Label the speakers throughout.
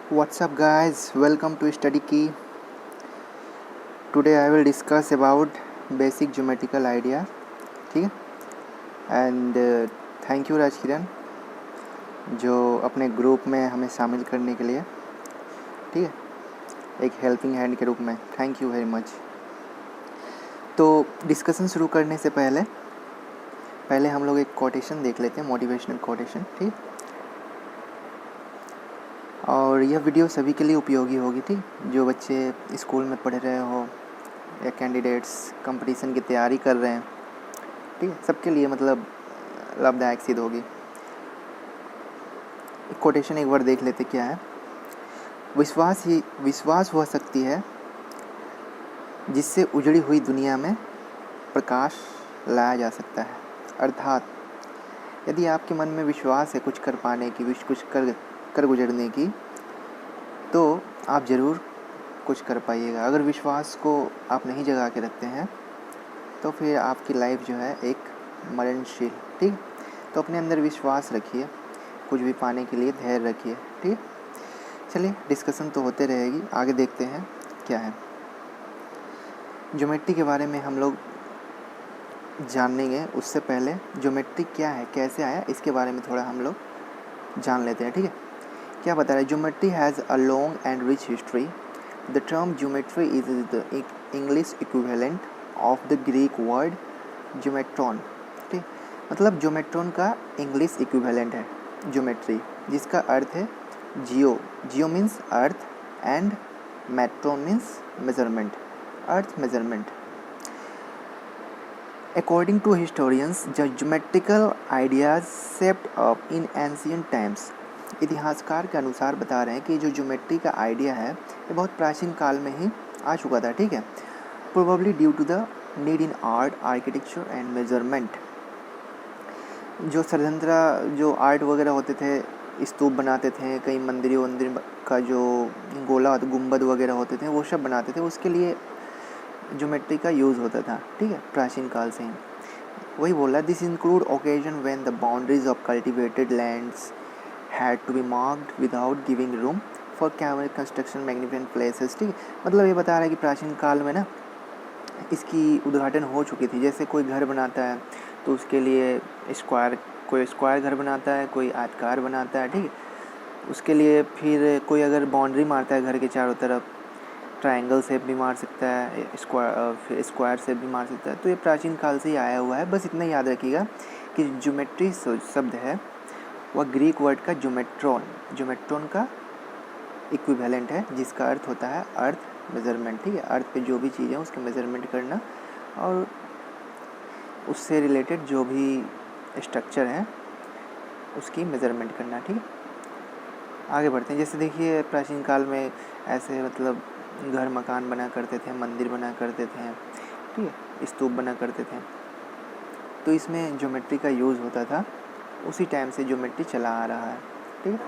Speaker 1: What's up, guys? Welcome to Study Key. Today I will discuss about basic geometrical idea. ठीक है and thank you राज किरण जो अपने group में हमें शामिल करने के लिए, ठीक है, एक हेल्पिंग हैंड के रूप में थैंक यू वेरी मच। तो डिस्कशन शुरू करने से पहले हम लोग एक कोटेशन देख लेते हैं, मोटिवेशनल कोटेशन, ठीक है। और यह वीडियो सभी के लिए उपयोगी होगी, ठीक, जो बच्चे स्कूल में पढ़ रहे हो या कैंडिडेट्स कंपटीशन की तैयारी कर रहे हैं, ठीक है, सबके लिए मतलब लाभदायक सिद्ध होगी। कोटेशन एक बार देख लेते क्या है। विश्वास वह शक्ति है जिससे उजड़ी हुई दुनिया में प्रकाश लाया जा सकता है। अर्थात यदि आपके मन में विश्वास है कुछ कर पाने की, कुछ कर गुजरने की, तो आप ज़रूर कुछ कर पाइएगा। अगर विश्वास को आप नहीं जगा के रखते हैं तो फिर आपकी लाइफ जो है एक मरणशील, ठीक। तो अपने अंदर विश्वास रखिए, कुछ भी पाने के लिए धैर्य रखिए, ठीक। चलिए डिस्कशन तो होते रहेगी, आगे देखते हैं क्या है। ज्योमेट्री के बारे में हम लोग जानेंगे। उससे पहले ज्योमेट्री क्या है, कैसे आया, इसके बारे में थोड़ा हम लोग जान लेते हैं, ठीक है। क्या बता रहा है? Geometry has a long and rich history. The term geometry is the English equivalent of the Greek word geometron, ठीक। मतलब ज्योमेट्रॉन का इंग्लिश इक्विवेलेंट है ज्योमेट्री, जिसका अर्थ है geo means earth and metron means measurement, earth measurement. According to historians, the geometrical ideas shaped up in ancient times. इतिहासकार के अनुसार बता रहे हैं कि जो ज्योमेट्री का आइडिया है ये बहुत प्राचीन काल में ही आ चुका था, ठीक है। Probably due to the need in art, architecture and measurement. जो षड्यंत्र, जो आर्ट वगैरह होते थे, स्तूप बनाते थे, कई मंदिर का जो गोला गुंबद वगैरह होते थे वो सब बनाते थे, उसके लिए ज्योमेट्री का यूज़ होता था, ठीक है, प्राचीन काल से ही। वही बोला, this include occasion when the boundaries of cultivated lands had to be marked without giving room for camel construction magnificent places, ठीक है। मतलब ये बता रहा है कि प्राचीन काल में ना इसकी उद्घाटन हो चुकी थी। जैसे कोई घर बनाता है तो उसके लिए कोई स्क्वायर घर बनाता है, कोई आयताकार बनाता है, ठीक है। उसके लिए फिर कोई अगर बाउंड्री मारता है घर के चारों तरफ, ट्रायंगल शेप भी मार सकता है, स्क्वायर शेप भी मार सकता है। तो ये प्राचीन काल से ही आया हुआ है। बस इतना याद रखिएगा कि ज्योमेट्री शब्द है वह ग्रीक वर्ड का ज्योमेट्रॉन का इक्विवेलेंट है, जिसका अर्थ होता है अर्थ मेजरमेंट, ठीक है। अर्थ पे जो भी चीज़ है उसके मेजरमेंट करना और उससे रिलेटेड जो भी स्ट्रक्चर है उसकी मेजरमेंट करना, ठीक है। आगे बढ़ते हैं। जैसे देखिए प्राचीन काल में ऐसे मतलब घर मकान बना करते थे, मंदिर बना करते थे, ठीक है, स्तूप बना करते थे, तो इसमें ज्योमेट्री का यूज़ होता था। उसी टाइम से ज्योमेट्री चला आ रहा है, ठीक है।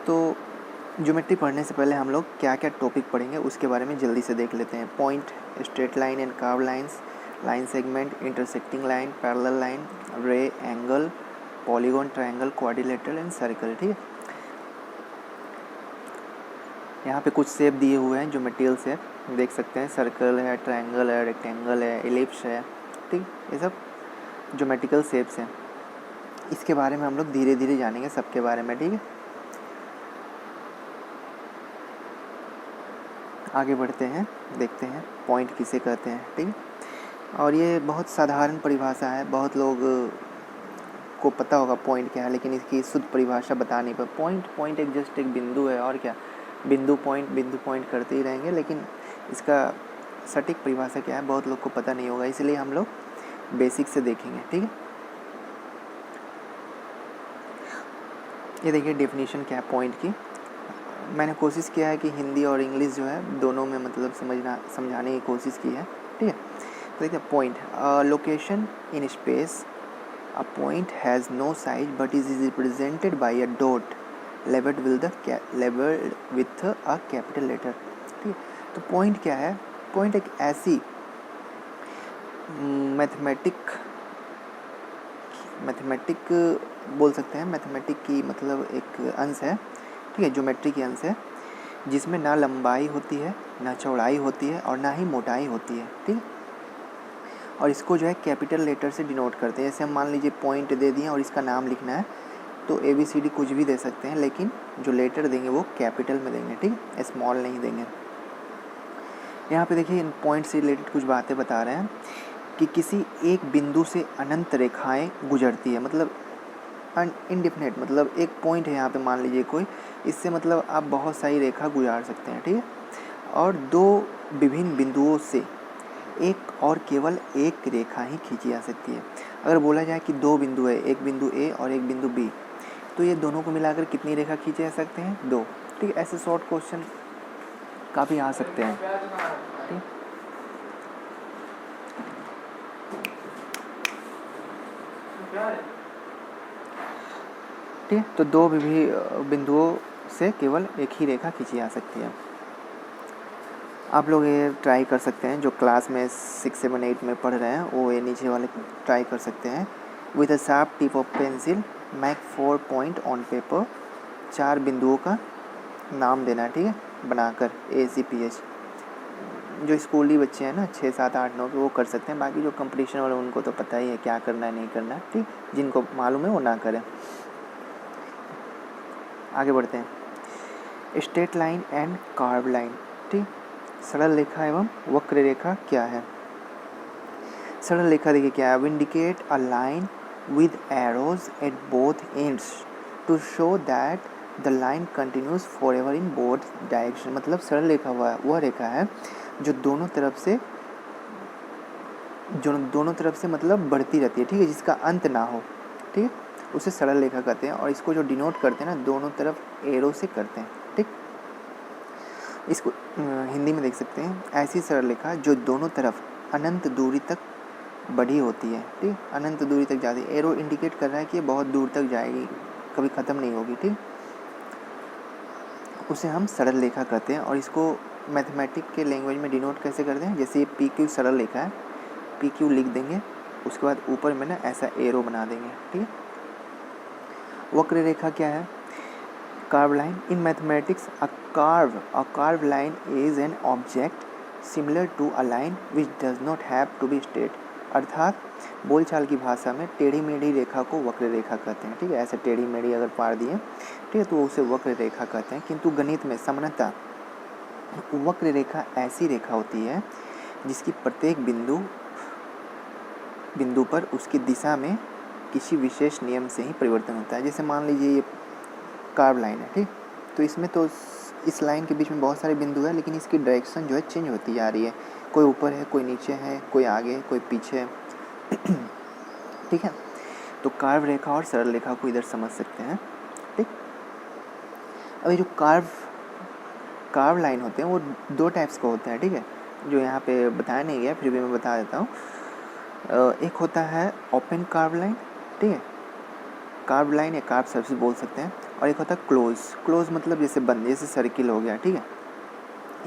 Speaker 1: तो ज्योमेट्री पढ़ने से पहले हम लोग क्या क्या टॉपिक पढ़ेंगे उसके बारे में जल्दी से देख लेते हैं। Point, straight line and curve lines, line segment, intersecting line, parallel line, ray, angle, polygon, triangle, quadrilateral and circle, ठीक है। यहाँ पे कुछ शेप दिए हुए हैं, ज्योमेट्रिकल शेप देख सकते हैं, सर्कल है, ट्रायंगल है, रेक्टेंगल है, एलिप्स है, ठीक, ये सब ज्योमेट्रिकल शेप्स हैं। इसके बारे में हम लोग धीरे धीरे जानेंगे सबके बारे में, ठीक है। आगे बढ़ते हैं, देखते हैं पॉइंट किसे कहते हैं, ठीक है। और ये बहुत साधारण परिभाषा है, बहुत लोग को पता होगा पॉइंट क्या है, लेकिन इसकी शुद्ध परिभाषा बता नहीं पाए। पॉइंट एक जस्ट एक बिंदु है, और क्या, बिंदु पॉइंट करते ही रहेंगे, लेकिन इसका सटीक परिभाषा क्या है बहुत लोग को पता नहीं होगा, इसलिए हम लोग बेसिक से देखेंगे, ठीक है। ये देखिए डेफिनेशन क्या है पॉइंट की। मैंने कोशिश किया है कि हिंदी और इंग्लिश जो है दोनों में मतलब समझाने की कोशिश की है, ठीक है। तो देखिए point, location in space. A point has no size but is represented by a dot labeled with a capital letter, ठीक है। तो पॉइंट क्या है? पॉइंट एक ऐसी मैथमेटिक बोल सकते हैं, मैथमेटिक की मतलब एक अंश है, ठीक है, ज्योमेट्री के अंश है जिसमें ना लंबाई होती है, ना चौड़ाई होती है और ना ही मोटाई होती है, ठीक। और इसको जो है कैपिटल लेटर से डिनोट करते हैं। जैसे हम मान लीजिए पॉइंट दे दिए और इसका नाम लिखना है तो ABCD कुछ भी दे सकते हैं, लेकिन जो लेटर देंगे वो कैपिटल में देंगे, ठीक है, स्मॉल नहीं देंगे। यहाँ पे देखिए इन पॉइंट से रिलेटेड कुछ बातें बता रहे हैं कि किसी एक बिंदु से अनंत रेखाएं गुजरती है, मतलब इनडिफिनिट, मतलब एक पॉइंट है यहाँ पे मान लीजिए कोई, इससे मतलब आप बहुत सारी रेखा गुजार सकते हैं, ठीक है। और दो विभिन्न बिंदुओं से एक और केवल एक रेखा ही खींची जा सकती है। अगर बोला जाए कि दो बिंदु है, एक बिंदु A और एक बिंदु B, तो ये दोनों को मिलाकर कितनी रेखा खींचे जा सकते हैं? 2, ठीक है। ऐसे शॉर्ट क्वेश्चन काफ़ी आ सकते हैं, ठीक। ठीक है, तो दो बिंदुओं से केवल एक ही रेखा खींची जा सकती है। आप लोग ये ट्राई कर सकते हैं, जो क्लास में 6, 7, 8 में पढ़ रहे हैं वो ये नीचे वाले ट्राई कर सकते हैं। With a sharp tip of pencil make 4 point on paper. 4 बिंदुओं का नाम देना है, ठीक है, बनाकर ACPH। जो स्कूली बच्चे हैं ना 6, 7, 8, 9 के वो कर सकते हैं, बाकी जो कंपटीशन वाले उनको तो पता ही है क्या करना है नहीं करना है, ठीक। जिनको मालूम है वो ना करें। आगे बढ़ते हैं। Straight line and curve line, ठीक। सरल रेखा एवं वक्र रेखा क्या है? सरल रेखा देखिए क्या है, indicate a line with arrows at both ends to show that the line continues for ever in both direction. मतलब सरल रेखा वह रेखा है जो दोनों तरफ से मतलब बढ़ती रहती है, ठीक है, जिसका अंत ना हो, ठीक है, उसे सरल रेखा कहते हैं। और इसको जो डिनोट करते हैं ना दोनों तरफ एरो से करते हैं, ठीक। इसको हिंदी में देख सकते हैं, ऐसी सरल रेखा जो दोनों तरफ अनंत दूरी तक बढ़ी होती है, ठीक, अनंत दूरी तक जाती है। एरो इंडिकेट कर रहा है कि ये बहुत दूर तक जाएगी, कभी ख़त्म नहीं होगी, ठीक। उसे हम सरल रेखा कहते हैं। और इसको मैथमेटिक के लैंग्वेज में डिनोट कैसे करते हैं, जैसे ये PQ सरल रेखा है, PQ लिख देंगे, उसके बाद ऊपर में ना ऐसा एरो बना देंगे, ठीक है। वक्र रेखा क्या है? Curve line. In mathematics a curve line is an object similar to a line which does not have to be straight. अर्थात बोलचाल की भाषा में टेढ़ी मेढ़ी रेखा को वक्र रेखा कहते हैं, ठीक है। ऐसे टेढ़ी मेढ़ी अगर पार दिए, ठीक है, तो उसे वक्र रेखा कहते हैं। किंतु गणित में सामान्यतः वक्र रेखा ऐसी रेखा होती है जिसकी प्रत्येक बिंदु पर उसकी दिशा में किसी विशेष नियम से ही परिवर्तन होता है। जैसे मान लीजिए ये कर्व लाइन है, ठीक, तो इसमें तो इस लाइन के बीच में बहुत सारे बिंदु है, लेकिन इसकी डायरेक्शन जो है चेंज होती जा रही है, कोई ऊपर है, कोई नीचे है, कोई आगे, कोई पीछे ठीक है। तो कर्व रेखा और सरल रेखा को इधर समझ सकते हैं, ठीक। अभी जो कर्व लाइन होते हैं वो 2 टाइप्स के होते हैं, ठीक है, जो यहाँ पे बताया नहीं गया फिर भी मैं बता देता हूँ। एक होता है ओपन कर्व लाइन, ठीक है, कर्व लाइन या कर्व सरफेस बोल सकते हैं। और एक होता है क्लोज मतलब जैसे बंद, जैसे सर्किल हो गया, ठीक है,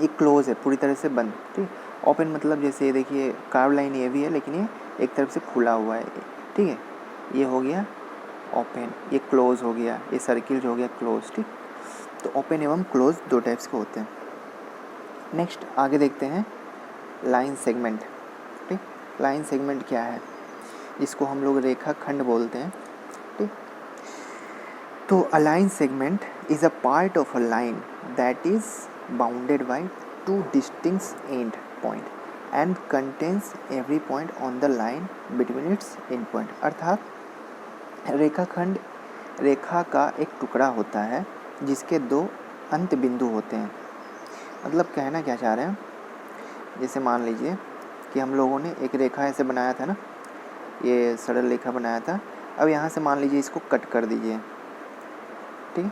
Speaker 1: ये क्लोज है, पूरी तरह से बंद, ठीक। ओपन मतलब जैसे ये देखिए कर्व लाइन ये भी है, लेकिन ये एक तरफ से खुला हुआ है, ठीक है, ये हो गया ओपन, ये क्लोज हो गया, ये सर्किल जो हो गया क्लोज, ठीक। तो ओपन एवं क्लोज 2 टाइप्स के होते हैं। नेक्स्ट आगे देखते हैं लाइन सेगमेंट, ठीक। लाइन सेगमेंट क्या है? इसको हम लोग रेखा खंड बोलते हैं, ठीक। तो a line segment is a part of a line that is bounded by 2 distinct and point and contains every point on the line between its and point. अर्थात रेखाखंड रेखा का एक टुकड़ा होता है जिसके 2 अंत बिंदु होते हैं। मतलब कहना क्या चाह रहे हैं, जैसे मान लीजिए कि हम लोगों ने एक रेखा ऐसे बनाया था ना, ये सरल रेखा बनाया था। अब यहाँ से मान लीजिए इसको कट कर दीजिए, ठीक,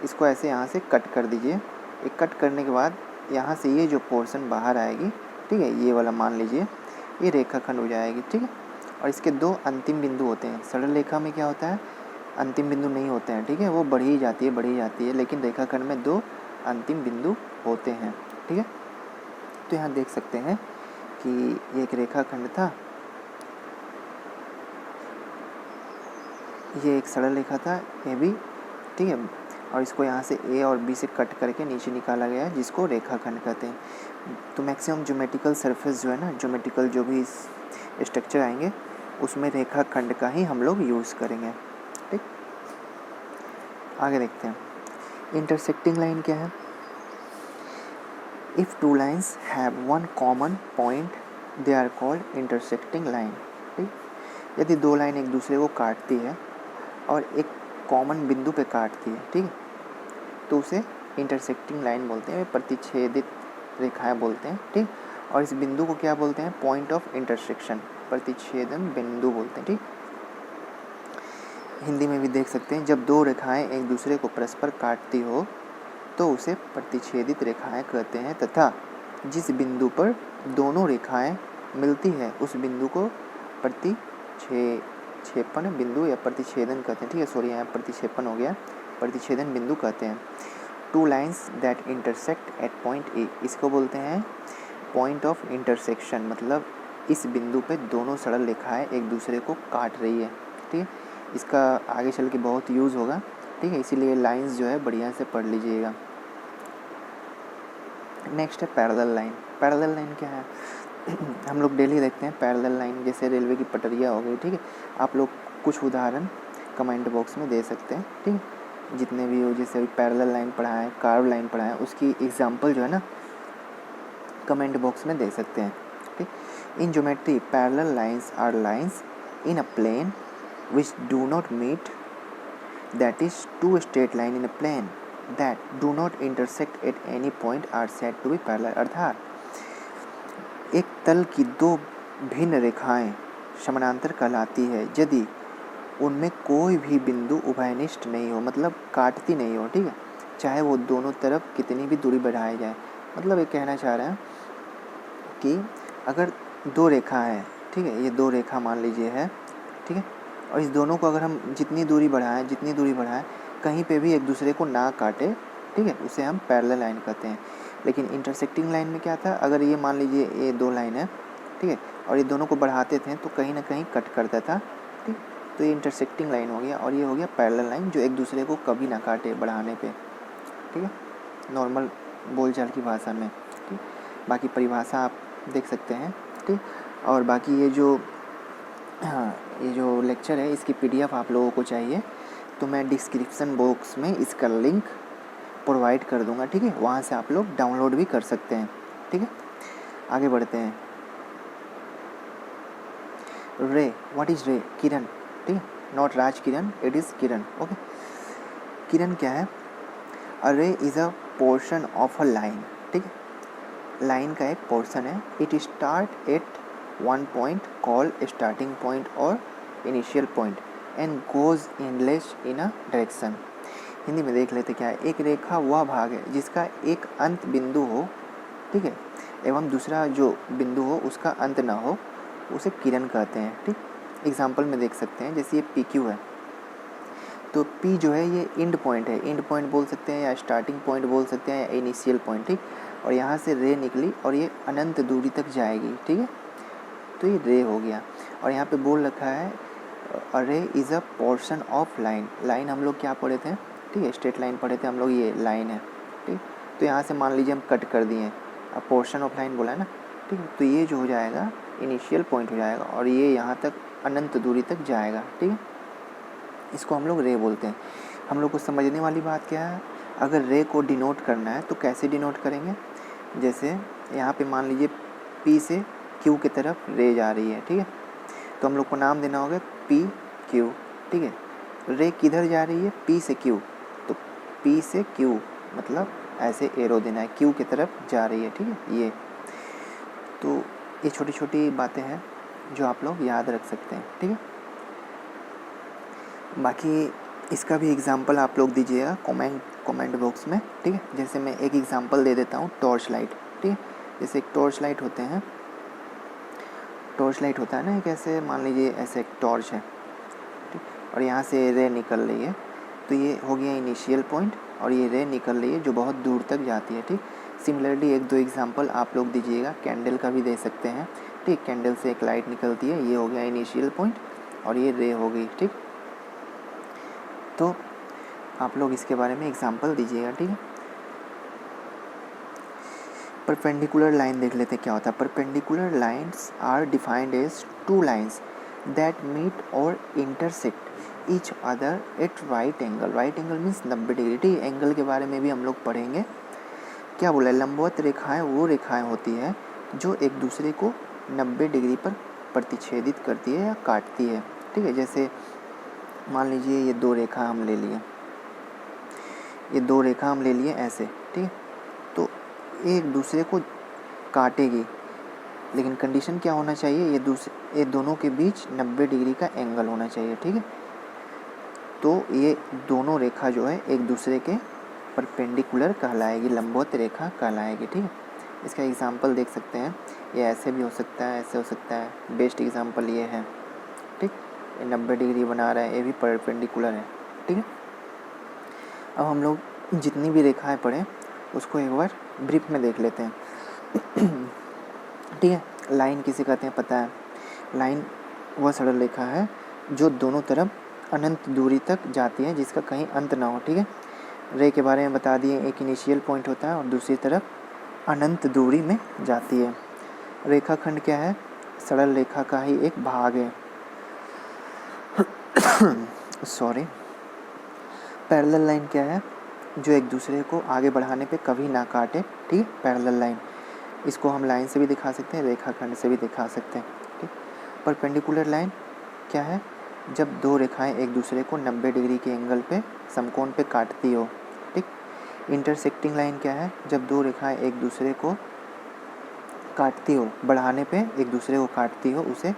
Speaker 1: इसको ऐसे यहाँ से कट कर दीजिए। एक कट करने के बाद यहाँ से ये जो पोर्शन बाहर आएगी, ठीक है, ये वाला मान लीजिए ये रेखाखंड हो जाएगी, ठीक है। और इसके 2 अंतिम बिंदु होते हैं। सरल रेखा में क्या होता है, अंतिम बिंदु नहीं होते हैं, ठीक है, वो बढ़ी जाती है, लेकिन रेखाखंड में 2 अंतिम बिंदु होते हैं, ठीक है। तो यहाँ देख सकते हैं कि ये एक रेखाखंड था, ये एक सरल रेखा था, ये भी, ठीक है। और इसको यहाँ से ए और बी से कट करके नीचे निकाला गया है, जिसको रेखाखंड कहते हैं। तो मैक्सिमम ज्योमेट्रिकल सरफेस जो है ना, ज्योमेट्रिकल जो भी स्ट्रक्चर आएंगे उसमें रेखाखंड का ही हम लोग यूज़ करेंगे। ठीक, आगे देखते हैं। इंटरसेक्टिंग लाइन क्या है? If two lines have one common point they are called intersecting line. ठीक, यदि दो लाइन एक दूसरे को काटती है और एक कॉमन बिंदु पे काटती है, ठीक है, तो उसे इंटरसेक्टिंग लाइन बोलते हैं, प्रतिच्छेदित रेखाएं बोलते हैं। ठीक, और इस बिंदु को क्या बोलते हैं? पॉइंट ऑफ इंटरसेक्शन, प्रतिच्छेदन बिंदु बोलते हैं। ठीक, हिंदी में भी देख सकते हैं, जब दो रेखाएं एक दूसरे को परस्पर काटती हो तो उसे प्रतिच्छेदित रेखाएं कहते हैं, तथा जिस बिंदु पर दोनों रेखाएं मिलती है उस बिंदु को प्रतिक्षेपण बिंदु या प्रतिच्छेदन कहते हैं। ठीक है, सॉरी यहाँ प्रतिक्षेपण हो गया, प्रतिच्छेदन बिंदु कहते हैं। To lines that intersect at point A, इसको बोलते हैं पॉइंट ऑफ इंटरसेक्शन, मतलब इस बिंदु पे दोनों सरल रेखाएं एक दूसरे को काट रही है। ठीक है, इसका आगे चल के बहुत यूज़ होगा। ठीक है, इसीलिए लाइंस जो है बढ़िया से पढ़ लीजिएगा। नेक्स्ट है पैरेलल लाइन। पैरेलल लाइन क्या है? हम लोग डेली देखते हैं पैरेलल लाइन, जैसे रेलवे की पटरियाँ हो गई। ठीक है, आप लोग कुछ उदाहरण कमेंट बॉक्स में दे सकते हैं। ठीक है, जितने भी हो, जैसे अभी पैरेलल लाइन पढ़ा है, कार्व लाइन पढ़ा है, उसकी एग्जाम्पल जो है ना कमेंट बॉक्स में दे सकते हैं। ठीक, in geometry parallel lines are lines in a plane which do not meet, that is two straight line in a plane that do not intersect at any point are said to be parallel। अर्थात एक तल की दो भिन्न रेखाएं समानांतर कहलाती है यदि उनमें कोई भी बिंदु उभयनिष्ठ नहीं हो, मतलब काटती नहीं हो। ठीक है, चाहे वो दोनों तरफ कितनी भी दूरी बढ़ाई जाए। मतलब ये कहना चाह रहे हैं कि अगर दो रेखा है, ठीक है, ये दो रेखा मान लीजिए है, ठीक है, और इस दोनों को अगर हम जितनी दूरी बढ़ाएं कहीं पे भी एक दूसरे को ना काटे, ठीक है, उसे हम पैरेलल लाइन कहते हैं। लेकिन इंटरसेक्टिंग लाइन में क्या था? अगर ये मान लीजिए ये दो लाइन है, ठीक है, और ये दोनों को बढ़ाते थे तो कहीं ना कहीं कट करता था। ठीक, तो ये इंटरसेक्टिंग लाइन हो गया, और ये हो गया पैरेलल लाइन जो एक दूसरे को कभी ना काटे बढ़ाने पे। ठीक है, नॉर्मल बोलचाल की भाषा में। ठीक, बाकी परिभाषा आप देख सकते हैं। ठीक, और बाकी ये जो लेक्चर है इसकी PDF आप लोगों को चाहिए तो मैं डिस्क्रिप्शन बॉक्स में इसका लिंक प्रोवाइड कर दूंगा। ठीक है, वहाँ से आप लोग डाउनलोड भी कर सकते हैं। ठीक है, आगे बढ़ते हैं। रे, व्हाट इज रे? किरण। ठीक है, not Raj Kiran, it is kiran. Okay, किरण क्या है? A ray is a portion of a line. ठीक है, लाइन का एक पोर्शन है। It start at one point called starting point or initial point and goes endless in a direction. Hindi में देख लेते क्या है। एक रेखा वह भाग है जिसका एक अंत बिंदु हो, ठीक है, एवं दूसरा जो बिंदु हो उसका अंत ना हो, उसे किरण कहते हैं। ठीक, एग्जाम्पल में देख सकते हैं, जैसे ये PQ है तो P जो है ये एंड पॉइंट है, एंड पॉइंट बोल सकते हैं या स्टार्टिंग पॉइंट बोल सकते हैं या इनिशियल पॉइंट। ठीक, और यहाँ से रे निकली और ये अनंत दूरी तक जाएगी। ठीक है, तो ये रे हो गया। और यहाँ पे बोल रखा है रे is a portion of line. Line हम लोग क्या पढ़े थे? ठीक है, स्ट्रेट लाइन पढ़े थे हम लोग, ये लाइन है। ठीक, तो यहाँ से मान लीजिए हम कट कर दिए, अब पोर्शन ऑफ लाइन बोला है ना। ठीक है, तो ये जो हो जाएगा इनिशियल पॉइंट हो जाएगा और ये यहाँ तक अनंत दूरी तक जाएगा। ठीक है, इसको हम लोग रे बोलते हैं। हम लोग को समझने वाली बात क्या है, अगर रे को डिनोट करना है तो कैसे डिनोट करेंगे? जैसे यहाँ पे मान लीजिए P से Q की तरफ रे जा रही है। ठीक है, तो हम लोग को नाम देना होगा PQ। ठीक है, रे किधर जा रही है? P से Q, तो P से Q मतलब ऐसे एरो देना है, Q की तरफ जा रही है। ठीक है, ये तो ये छोटी छोटी बातें हैं जो आप लोग याद रख सकते हैं। ठीक है, बाकी इसका भी एग्जाम्पल आप लोग दीजिएगा कमेंट बॉक्स में। ठीक है, जैसे मैं एक एग्जाम्पल दे देता हूँ, टॉर्च लाइट। ठीक है, जैसे एक टॉर्च लाइट होते हैं, टॉर्च लाइट होता है ना, एक ऐसे मान लीजिए ऐसे एक टॉर्च है, ठीक, और यहाँ से रे निकल रही है, तो ये हो गया इनिशियल पॉइंट और ये रे निकल रही है जो बहुत दूर तक जाती है। ठीक, सिमिलरली एक दो एग्जांपल आप लोग दीजिएगा, कैंडल का भी दे सकते हैं। ठीक, कैंडल से एक लाइट निकलती है, ये हो गया इनिशियल पॉइंट और ये रे हो गई। ठीक, तो आप लोग इसके बारे में एग्जाम्पल दीजिएगा, ठीक है। परपेंडिकुलर लाइन देख लेते हैं क्या होता है। Perpendicular lines are defined as two lines that meet or intersect each other at right angle. Right angle means 90 degree, ठीक है। एंगल के बारे में भी हम लोग पढ़ेंगे। क्या बोला है, लंबवत रेखाएं वो रेखाएं होती है जो एक दूसरे को 90 डिग्री पर प्रतिच्छेदित करती है या काटती है, ठीक है। जैसे मान लीजिए ये दो रेखा हम ले लिए, ये दो रेखा हम ले लिए ऐसे, ठीक है। तो एक दूसरे को काटेगी, लेकिन कंडीशन क्या होना चाहिए, ये दोनों के बीच 90 डिग्री का एंगल होना चाहिए, ठीक है। तो ये दोनों रेखा जो है एक दूसरे के परपेंडिकुलर कहलाएगी, लंबवत रेखा कहलाएगी, ठीक है। इसका एग्जांपल देख सकते हैं, ये ऐसे भी हो सकता है, ऐसे हो सकता है। बेस्ट एग्जांपल ये है, ठीक। ये 90 डिग्री बना रहा है, ये भी परपेंडिकुलर है, ठीक है। अब हम लोग जितनी भी रेखाएं पढ़ें उसको एक बार ब्रीफ में देख लेते हैं, ठीक है। लाइन किसे कहते हैं पता है। लाइन वह सरल रेखा है जो दोनों तरफ अनंत दूरी तक जाती है, जिसका कहीं अंत ना हो, ठीक है। रे के बारे में बता दिए, एक इनिशियल पॉइंट होता है और दूसरी तरफ अनंत दूरी में जाती है। रेखाखंड क्या है, सरल रेखा का ही एक भाग है। सॉरी। पैरेलल लाइन क्या है, जो एक दूसरे को आगे बढ़ाने पे कभी ना काटे, ठीक है। पैरेलल लाइन, इसको हम लाइन से भी दिखा सकते हैं, रेखाखंड से भी दिखा सकते हैं, ठीक। परपेंडिकुलर लाइन क्या है, जब दो रेखाएं एक दूसरे को 90 डिग्री के एंगल पे समकोण पे काटती हो, ठीक। इंटरसेक्टिंग लाइन क्या है, जब दो रेखाएं एक दूसरे को काटती हो, बढ़ाने पे एक दूसरे को काटती हो, उसे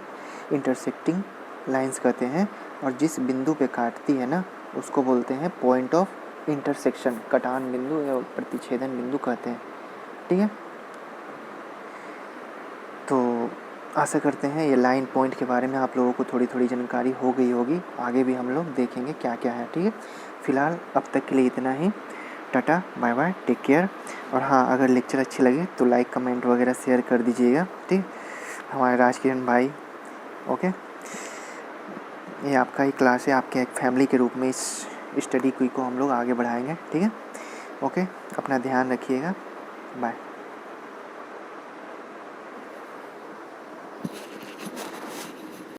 Speaker 1: इंटरसेक्टिंग लाइंस कहते हैं। और जिस बिंदु पे काटती है ना, उसको बोलते हैं पॉइंट ऑफ इंटरसेक्शन, कटान बिंदु या प्रतिच्छेदन बिंदु कहते हैं, ठीक है। तो आशा करते हैं ये लाइन पॉइंट के बारे में आप लोगों को थोड़ी थोड़ी जानकारी हो गई होगी। आगे भी हम लोग देखेंगे क्या क्या है, ठीक है। फ़िलहाल अब तक के लिए इतना ही। Tata, bye bye, take care. और हाँ, अगर लेक्चर अच्छे लगे तो लाइक कमेंट वगैरह शेयर कर दीजिएगा, ठीक। हमारे राजकिरण भाई, ओके। ये आपका ही क्लास है, आपके एक फैमिली के रूप में इस स्टडी को हम लोग आगे बढ़ाएंगे, ठीक है। ओके, अपना ध्यान रखिएगा, बाय।